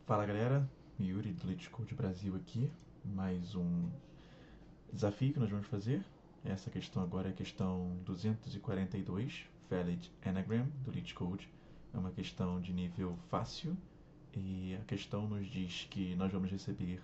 Fala galera, Yuri do LeetCode Brasil aqui, mais um desafio que nós vamos fazer. Essa questão agora é a questão 242, Valid Anagram do LeetCode. É uma questão de nível fácil e a questão nos diz que nós vamos receber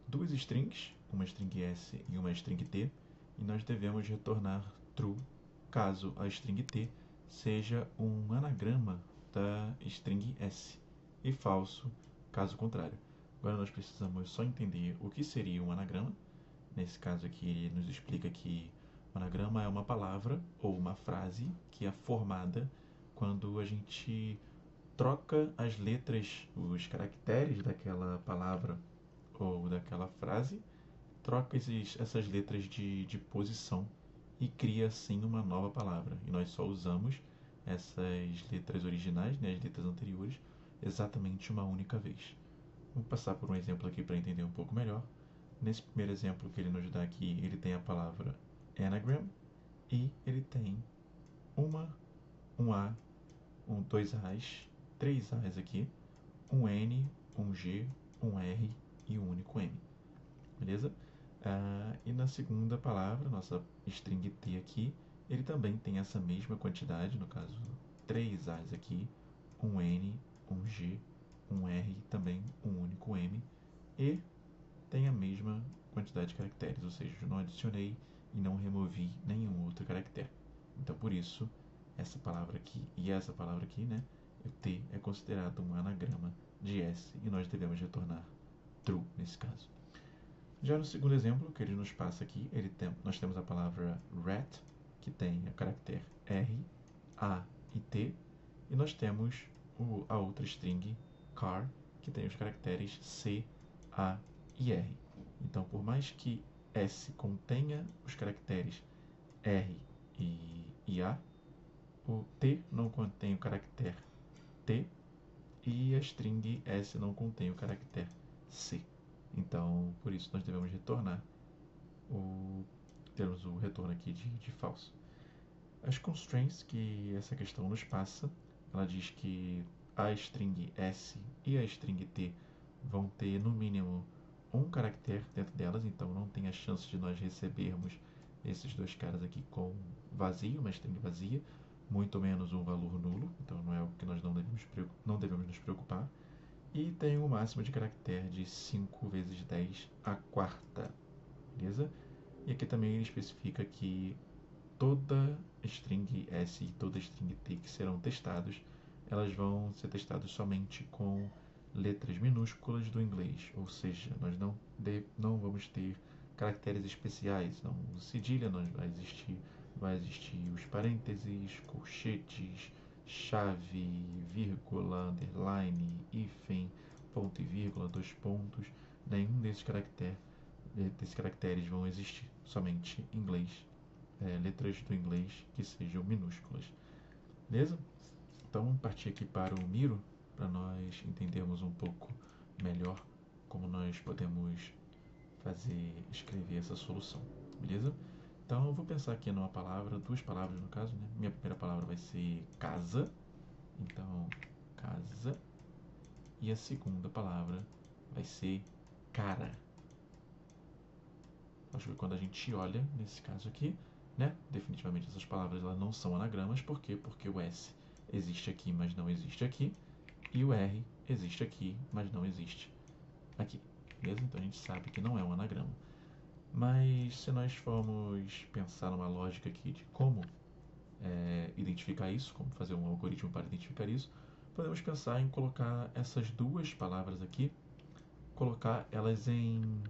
duas strings, uma string S e uma string T, e nós devemos retornar true caso a string T seja um anagrama da string S e falso caso contrário. Agora nós precisamos só entender o que seria um anagrama. Nesse caso aqui ele nos explica que o anagrama é uma palavra ou uma frase que é formada quando a gente troca as letras, os caracteres daquela palavra ou daquela frase, troca essas letras de posição e cria assim uma nova palavra. E nós só usamos essas letras originais, né, as letras anteriores, exatamente uma única vez. Vamos passar por um exemplo aqui para entender um pouco melhor. Nesse primeiro exemplo que ele nos dá aqui, ele tem a palavra anagram e ele tem um A, dois A's, três A's aqui, um N, um G, um R e um único M. Beleza? E na segunda palavra, nossa string T aqui, ele também tem essa mesma quantidade, no caso, três A's aqui, um N, um G, um R e também um único M, e tem a mesma quantidade de caracteres, ou seja, eu não adicionei e não removi nenhum outro caractere. Então, por isso, essa palavra aqui e essa palavra aqui, né, o T é considerado um anagrama de S e nós devemos retornar true nesse caso. Já no segundo exemplo que ele nos passa aqui, nós temos a palavra rat, que tem o caractere R, A e T, e nós temos a outra string car, que tem os caracteres C, A e R. Então, por mais que S contenha os caracteres R e A, o T não contém o caractere T e a string S não contém o caractere C. Então, por isso nós devemos retornar temos o retorno aqui de falso. As constraints que essa questão nos passa, ela diz que a string S e a string T vão ter no mínimo um caractere dentro delas, então não tem a chance de nós recebermos esses dois caras aqui com vazio, uma string vazia, muito menos um valor nulo, então não é o que nós não devemos nos preocupar. E tem um máximo de caractere de 5 vezes 10 a quarta, beleza? E aqui também ele especifica que toda string S e toda string T que serão testados, elas vão ser testadas somente com letras minúsculas do inglês, ou seja, nós não vamos ter caracteres especiais, não, cedilha não vai existir os parênteses, colchetes, chave, vírgula, underline, hífen, ponto e vírgula, dois pontos, nenhum desses caracteres vão existir, somente inglês, letras do inglês que sejam minúsculas. Beleza? Então vamos partir aqui para o Miro, para nós entendermos um pouco melhor como nós podemos escrever essa solução, beleza? Então eu vou pensar aqui numa palavra, duas palavras no caso, né? Minha primeira palavra vai ser casa, então casa, e a segunda palavra vai ser cara. Acho que quando a gente olha, nesse caso aqui, né? Definitivamente essas palavras elas não são anagramas, por quê? Porque o S existe aqui, mas não existe aqui, e o R existe aqui, mas não existe aqui, beleza? Então a gente sabe que não é um anagrama. Mas se nós formos pensar numa lógica aqui de como identificar isso, como fazer um algoritmo para identificar isso, podemos pensar em colocar essas duas palavras aqui, colocar elas em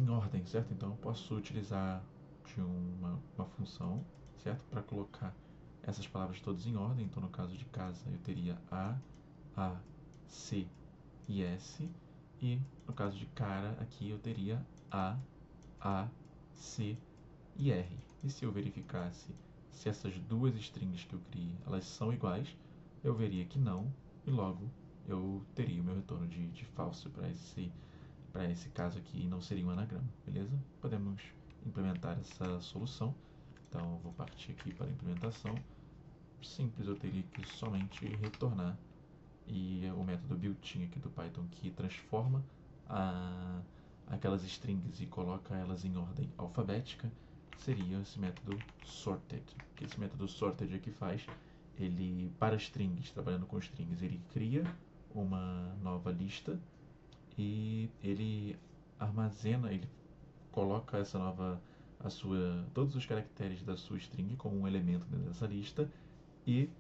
ordem, certo? Então eu posso utilizar de uma função, certo? Para colocar essas palavras todas em ordem. Então no caso de casa eu teria A, C e S. E no caso de cara aqui eu teria A, C e R. E se eu verificasse se essas duas strings que eu criei elas são iguais, eu veria que não, e logo eu teria o meu retorno de falso para esse caso aqui, não seria um anagrama, beleza? Podemos implementar essa solução. Então eu vou partir aqui para a implementação. Simples, eu teria que somente retornar e o método built-in aqui do Python que transforma aquelas strings e coloca elas em ordem alfabética seria esse método sorted. O que esse método sorted aqui faz? Ele, para strings, trabalhando com strings, ele cria uma nova lista e ele armazena, ele coloca essa nova, todos os caracteres da sua string como um elemento dentro dessa lista e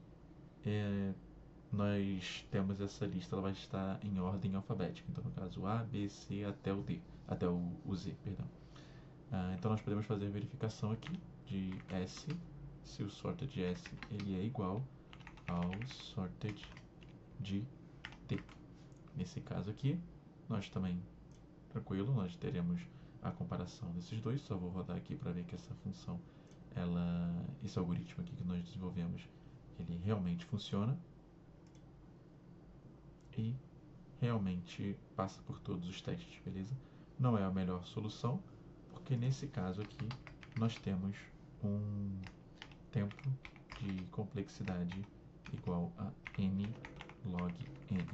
nós temos essa lista, ela vai estar em ordem alfabética. Então, no caso, A, B, C até o D, até o Z, perdão. Então, nós podemos fazer a verificação aqui de S, se o sorted de S ele é igual ao sorted de T. Nesse caso aqui, nós também, tranquilo, nós teremos a comparação desses dois. Só vou rodar aqui para ver que essa função, esse algoritmo aqui que nós desenvolvemos, ele realmente funciona e realmente passa por todos os testes, beleza? Não é a melhor solução, porque nesse caso aqui nós temos um tempo de complexidade igual a n log n.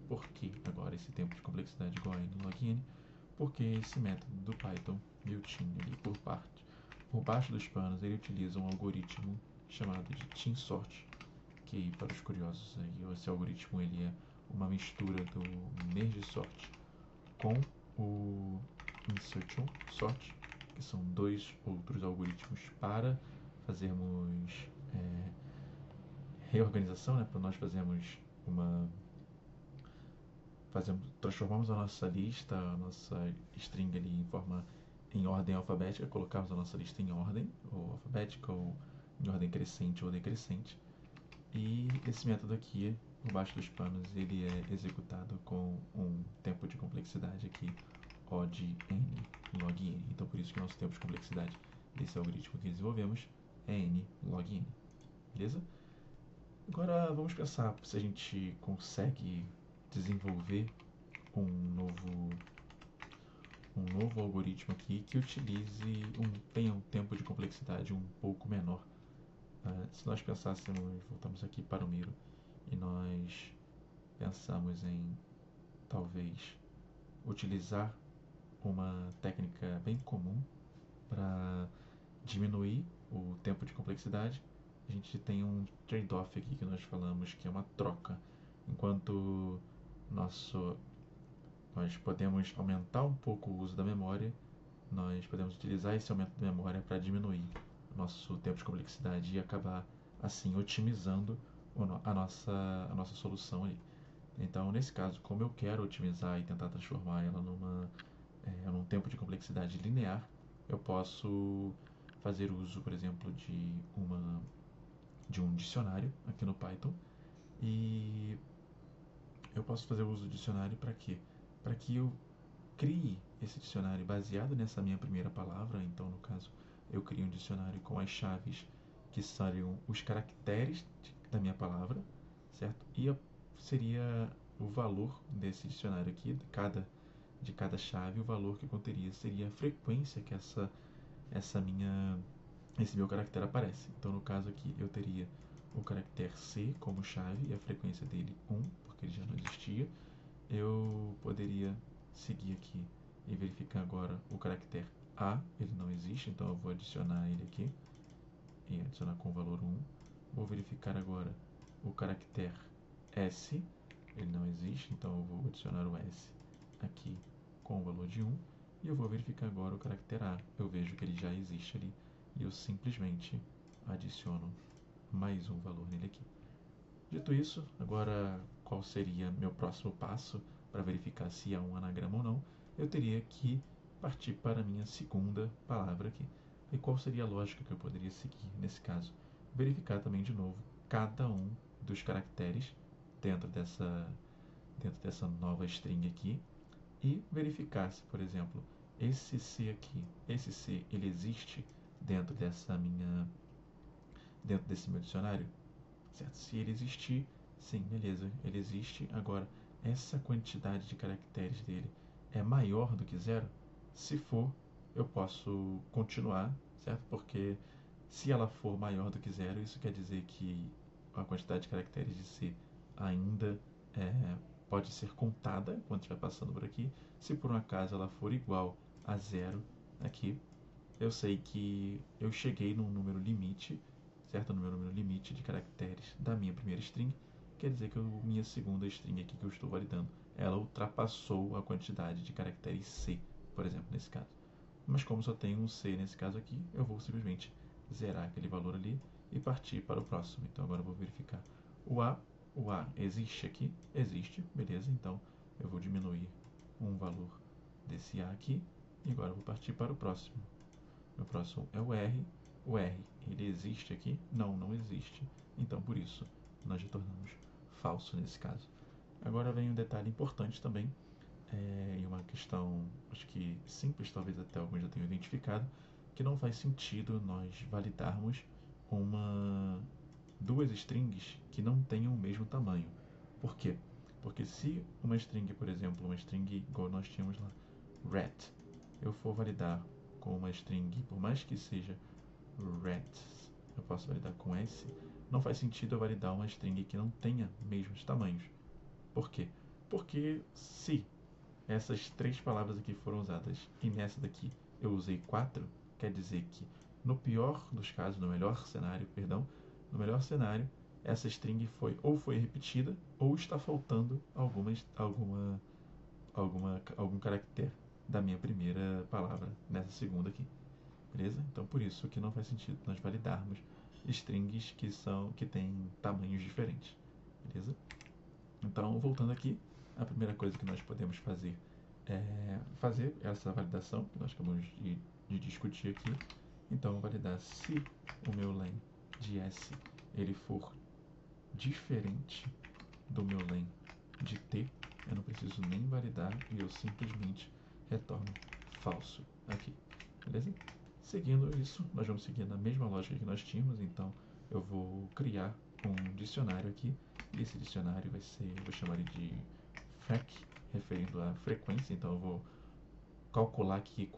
Por que agora esse tempo de complexidade igual a n log n? Porque esse método do Python built-in ali por baixo dos panos, ele utiliza um algoritmo chamado de teamsort, que para os curiosos aí, esse algoritmo ele é uma mistura do merge-sort com o insertion sort, que são dois outros algoritmos para fazermos reorganização, né, para nós transformamos a nossa lista, a nossa string ali em ordem alfabética, colocamos a nossa lista em ordem ou alfabética ou em ordem crescente ou decrescente. E esse método aqui, por baixo dos panos, ele é executado com um tempo de complexidade aqui, O de n log n. Então, por isso que o nosso tempo de complexidade desse algoritmo que desenvolvemos é n log n. Beleza? Agora, vamos pensar se a gente consegue desenvolver um novo algoritmo aqui que tenha um tempo de complexidade um pouco menor. Se nós pensássemos, voltamos aqui para o Miro, e nós pensamos em talvez utilizar uma técnica bem comum para diminuir o tempo de complexidade, a gente tem um trade-off aqui que nós falamos que é uma troca. Enquanto nós podemos aumentar um pouco o uso da memória, nós podemos utilizar esse aumento da memória para diminuir nosso tempo de complexidade e acabar assim otimizando a nossa solução ali. Então, nesse caso, como eu quero otimizar e tentar transformar ela num tempo de complexidade linear, eu posso fazer uso, por exemplo, de um dicionário aqui no Python. E eu posso fazer uso do dicionário para quê? Para que eu crie esse dicionário baseado nessa minha primeira palavra. Então, no caso, eu crio um dicionário com as chaves que seriam os caracteres da minha palavra, certo? E seria o valor desse dicionário aqui, de cada chave, o valor que conteria seria a frequência que esse meu caractere aparece. Então, no caso aqui, eu teria o caractere C como chave e a frequência dele 1, porque ele já não existia. Eu poderia seguir aqui e verificar agora o caractere A, ele não existe, então eu vou adicionar ele aqui e adicionar com o valor 1. Vou verificar agora o caractere S, ele não existe, então eu vou adicionar o S aqui com o valor de 1. E eu vou verificar agora o caractere A, eu vejo que ele já existe ali e eu simplesmente adiciono mais um valor nele aqui. Dito isso, agora qual seria meu próximo passo para verificar se há um anagrama ou não? Eu teria que partir para a minha segunda palavra aqui. E qual seria a lógica que eu poderia seguir nesse caso? Verificar também de novo cada um dos caracteres dentro dessa nova string aqui e verificar se, por exemplo, esse C, ele existe dentro desse meu dicionário, certo? Se ele existir, sim, beleza, ele existe. Agora, essa quantidade de caracteres dele é maior do que 0? Se for, eu posso continuar, certo? Porque se ela for maior do que 0, isso quer dizer que a quantidade de caracteres de C ainda pode ser contada quando estiver passando por aqui. Se por um acaso ela for igual a 0 aqui, eu sei que eu cheguei num número limite, certo? No meu número limite de caracteres da minha primeira string. Quer dizer que a minha segunda string aqui que eu estou validando, ela ultrapassou a quantidade de caracteres C, por exemplo, nesse caso. Mas como só tem um C nesse caso aqui, eu vou simplesmente zerar aquele valor ali e partir para o próximo. Então agora eu vou verificar o A. O A existe aqui? Existe, beleza. Então eu vou diminuir um valor desse A aqui e agora eu vou partir para o próximo. O próximo é o R. O R, ele existe aqui? Não, não existe. Então por isso nós retornamos falso nesse caso. Agora vem um detalhe importante também, e uma questão, acho que simples, talvez até alguns já tenham identificado, que não faz sentido nós validarmos duas strings que não tenham o mesmo tamanho. Por quê? Porque se uma string, por exemplo, uma string igual nós tínhamos lá, ret, eu for validar com uma string, por mais que seja ret, eu posso validar com s, não faz sentido eu validar uma string que não tenha mesmos tamanhos. Por quê? Porque se essas três palavras aqui foram usadas e nessa daqui eu usei 4, quer dizer que no pior dos casos, no melhor cenário, essa string foi repetida ou está faltando algum caractere da minha primeira palavra nessa segunda aqui. Beleza? Então por isso que não faz sentido nós validarmos strings que têm tamanhos diferentes. Beleza? Então, voltando aqui, a primeira coisa que nós podemos fazer é fazer essa validação que nós acabamos de discutir aqui. Então, validar se o meu len de S ele for diferente do meu len de T, eu não preciso nem validar e eu simplesmente retorno falso aqui. Beleza? Seguindo isso, nós vamos seguir na mesma lógica que nós tínhamos. Então, eu vou criar um dicionário aqui. E esse dicionário vou chamar ele de frac, referindo à frequência. Então eu vou calcular aqui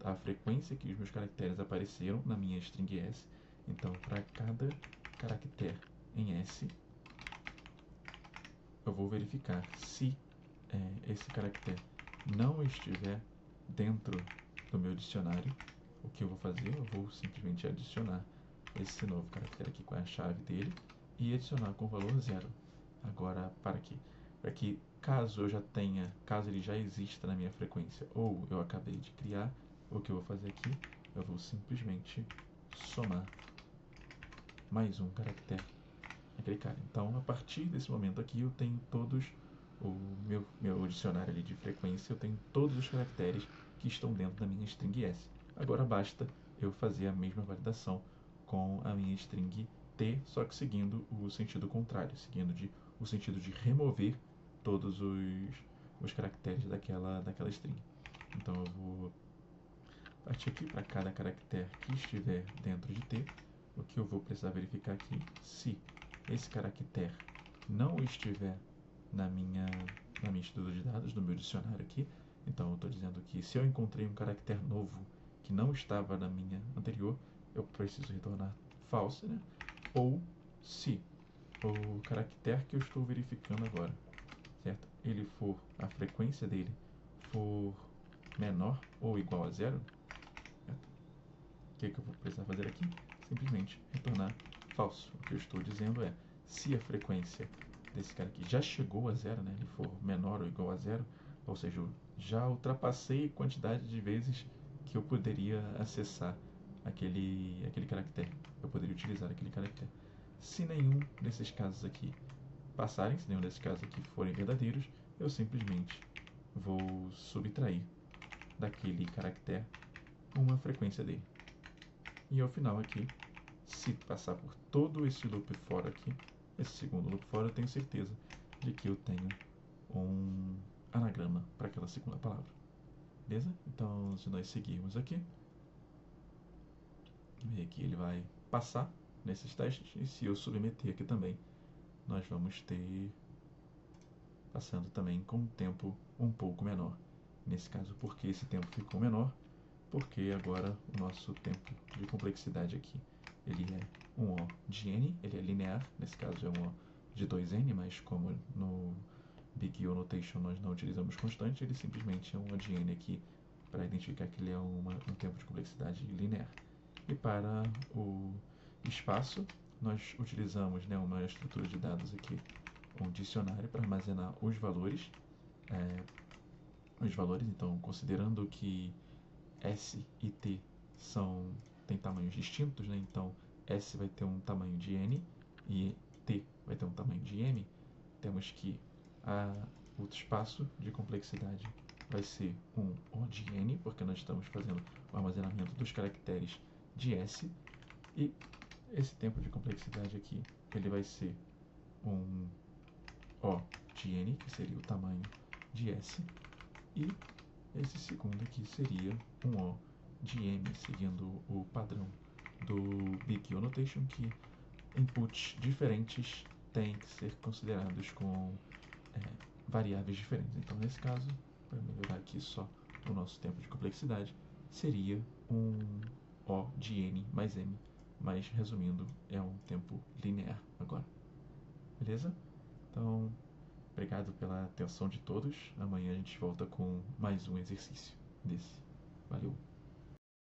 a frequência que os meus caracteres apareceram na minha string S. Então para cada caractere em S, eu vou verificar se esse caractere não estiver dentro do meu dicionário. O que eu vou fazer? Eu vou simplesmente adicionar esse novo caractere aqui com a chave dele e adicionar com o valor 0. Agora, para que caso ele já exista na minha frequência ou eu acabei de criar, o que eu vou fazer aqui, eu vou simplesmente somar mais um caractere naquele cara. Então, a partir desse momento aqui, eu tenho o meu dicionário ali de frequência, eu tenho todos os caracteres que estão dentro da minha string S. Agora basta eu fazer a mesma validação com a minha string T, só que seguindo o sentido contrário, o sentido de remover todos os caracteres daquela string. Então eu vou partir aqui para cada caractere que estiver dentro de T. O que eu vou precisar verificar aqui, se esse caractere não estiver na minha estrutura de dados, no meu dicionário aqui. Então eu estou dizendo que se eu encontrei um caractere novo que não estava na minha anterior, eu preciso retornar false, né? Ou se o caractere que eu estou verificando agora, certo? A frequência dele for menor ou igual a 0, o que eu vou precisar fazer aqui? Simplesmente retornar falso. O que eu estou dizendo é, se a frequência desse cara aqui já chegou a 0, né? Ele for menor ou igual a 0, ou seja, eu já ultrapassei a quantidade de vezes que eu poderia acessar aquele caractere. Eu poderia utilizar aquele caractere. Se nenhum desses casos aqui passarem, se nenhum desses casos aqui forem verdadeiros, eu simplesmente vou subtrair daquele caractere uma frequência dele. E ao final aqui, se passar por todo esse loop for aqui, esse segundo loop for, eu tenho certeza de que eu tenho um anagrama para aquela segunda palavra. Beleza? Então, se nós seguirmos aqui, ele vai passar nesses testes, e se eu submeter aqui também, nós vamos ter passando também com um tempo um pouco menor. Nesse caso, porque esse tempo ficou menor? Porque agora o nosso tempo de complexidade aqui, ele é um O de N, ele é linear, nesse caso é um O de 2n, mas como no Big O Notation nós não utilizamos constante, ele simplesmente é um O de n aqui para identificar que ele é um tempo de complexidade linear. E para o espaço, nós utilizamos, né, uma estrutura de dados aqui, um dicionário para armazenar os valores. Então, considerando que S e T têm tamanhos distintos, né, então S vai ter um tamanho de n e T vai ter um tamanho de m, temos que o espaço de complexidade vai ser um O de n, porque nós estamos fazendo o armazenamento dos caracteres de S, e esse tempo de complexidade aqui, ele vai ser um O de n, que seria o tamanho de S, e esse segundo aqui seria um O de m, seguindo o padrão do Big O Notation, que inputs diferentes têm que ser considerados com variáveis diferentes. Então, nesse caso, para melhorar aqui só o nosso tempo de complexidade, seria um O de n mais m, mas resumindo, é um tempo linear agora. Beleza? Então, obrigado pela atenção de todos. Amanhã a gente volta com mais um exercício desse. Valeu!